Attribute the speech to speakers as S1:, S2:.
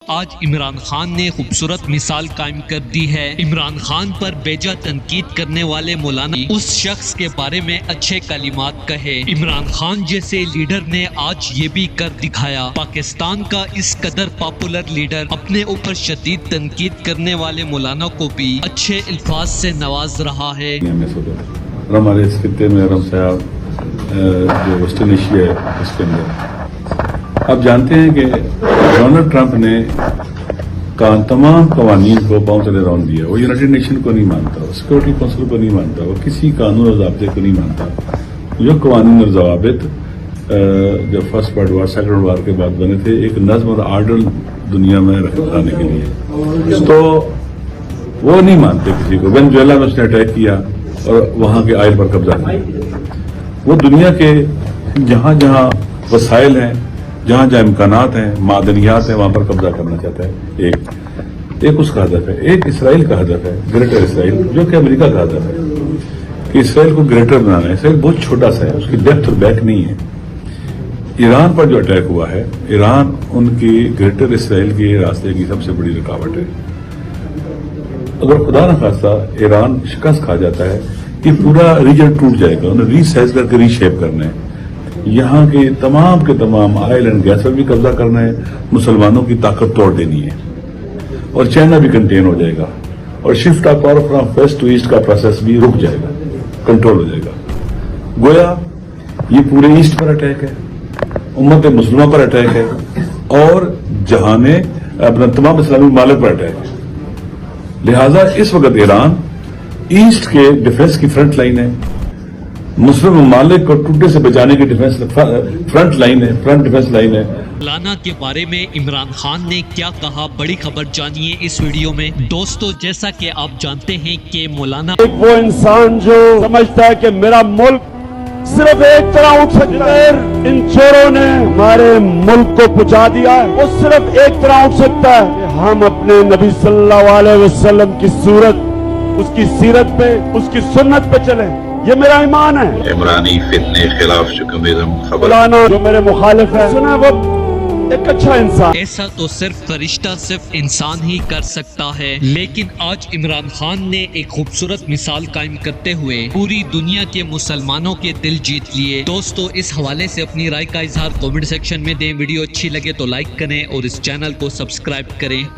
S1: آج عمران خان نے خوبصورت مثال قائم کر دی ہے۔ عمران خان پر بیجا تنقید کرنے والے مولانا اس شخص کے بارے میں اچھے کلمات کہے۔ عمران خان جیسے لیڈر نے آج یہ بھی کر دکھایا۔ پاکستان کا اس قدر پاپولر لیڈر اپنے اوپر شدید تنقید کرنے والے مولانا کو بھی اچھے الفاظ سے نواز رہا ہے۔
S2: ہمارے اس خطے میں رم صاحب جو ویسٹرن ایشیا ہے اس کے اندر آپ جانتے ہیں کہ ڈونلڈ ٹرمپ نے تمام قوانین کو پاؤں تلے رون دیا۔ وہ یونائٹڈ نیشن کو نہیں مانتا، وہ سیکورٹی کونسل کو نہیں مانتا، وہ کسی قانون اور ضابطے کو نہیں مانتا۔ جو قوانین اور ضوابط جب first world war second world war کے بعد بنے تھے ایک نظم اور آرڈر دنیا میں رکھنے کے لیے، تو وہ نہیں مانتے کسی کو۔ وینزویلا میں اس نے اٹیک کیا اور وہاں کے آئل پر قبضہ کیا۔ وہ دنیا کے جہاں جہاں وسائل ہیں، جہاں جہاں امکانات ہیں، معدنیات ہیں، وہاں پر قبضہ کرنا چاہتا ہے۔ ایک اس کا ہدف ہے۔ ایک اسرائیل کا ہدف ہے، گریٹر اسرائیل، جو کہ امریکہ کا ہدف ہے کہ اسرائیل کو گریٹر بنانا ہے۔ اسرائیل بہت چھوٹا سا ہے، اس کی ڈیپتھ اور بیک نہیں ہے۔ ایران پر جو اٹیک ہوا ہے، ایران ان کی گریٹر اسرائیل کے راستے کی سب سے بڑی رکاوٹ ہے۔ اگر خدا نہ خواستہ ایران شکست کھا جاتا ہے، یہ پورا ریجن ٹوٹ جائے گا۔ انہیں ری سائز کر کے ری شیپ کرنا ہے۔ یہاں کے تمام آئل اینڈ گیس پر بھی قبضہ کرنا ہے، مسلمانوں کی طاقت توڑ دینی ہے، اور چائنا بھی کنٹین ہو جائے گا، اور shift of power from west to east کا پروسیس بھی رک جائے گا، کنٹرول ہو جائے گا۔ گویا یہ پورے ایسٹ پر اٹیک ہے، امت مسلمہ پر اٹیک ہے، اور جہان اپنا تمام اسلامی ممالک پر اٹیک ہے۔ لہذا اس وقت ایران ایسٹ کے ڈیفنس کی فرنٹ لائن ہے، مسلم ممالک کو ٹوٹے سے بچانے کی فرنٹ ڈیفنس لائن ہے۔
S1: مولانا کے بارے میں عمران خان نے کیا کہا، بڑی خبر جانیے اس ویڈیو میں۔ دوستو، جیسا کہ آپ جانتے ہیں کہ مولانا
S3: ایک وہ انسان جو سمجھتا ہے کہ میرا ملک صرف ایک طرح اٹھ سکتا ہے، ان چوروں نے ہمارے ملک کو پہنچا دیا ہے، وہ صرف ایک طرح اٹھ سکتا ہے کہ ہم اپنے نبی صلی اللہ علیہ وسلم کی صورت، اس کی سیرت پہ، اس کی سنت پہ چلیں۔ یہ میرا ایمان ہے۔
S4: عمرانی فتنے خلاف شکمزم خبر
S3: مولانا جو میرے مخالف ہے، سنا وہ ایک اچھا انسان۔
S1: ایسا تو صرف فرشتہ، صرف انسان ہی کر سکتا ہے، لیکن آج عمران خان نے ایک خوبصورت مثال قائم کرتے ہوئے پوری دنیا کے مسلمانوں کے دل جیت لیے۔ دوستو، اس حوالے سے اپنی رائے کا اظہار کمنٹ سیکشن میں دیں۔ ویڈیو اچھی لگے تو لائک کریں اور اس چینل کو سبسکرائب کریں۔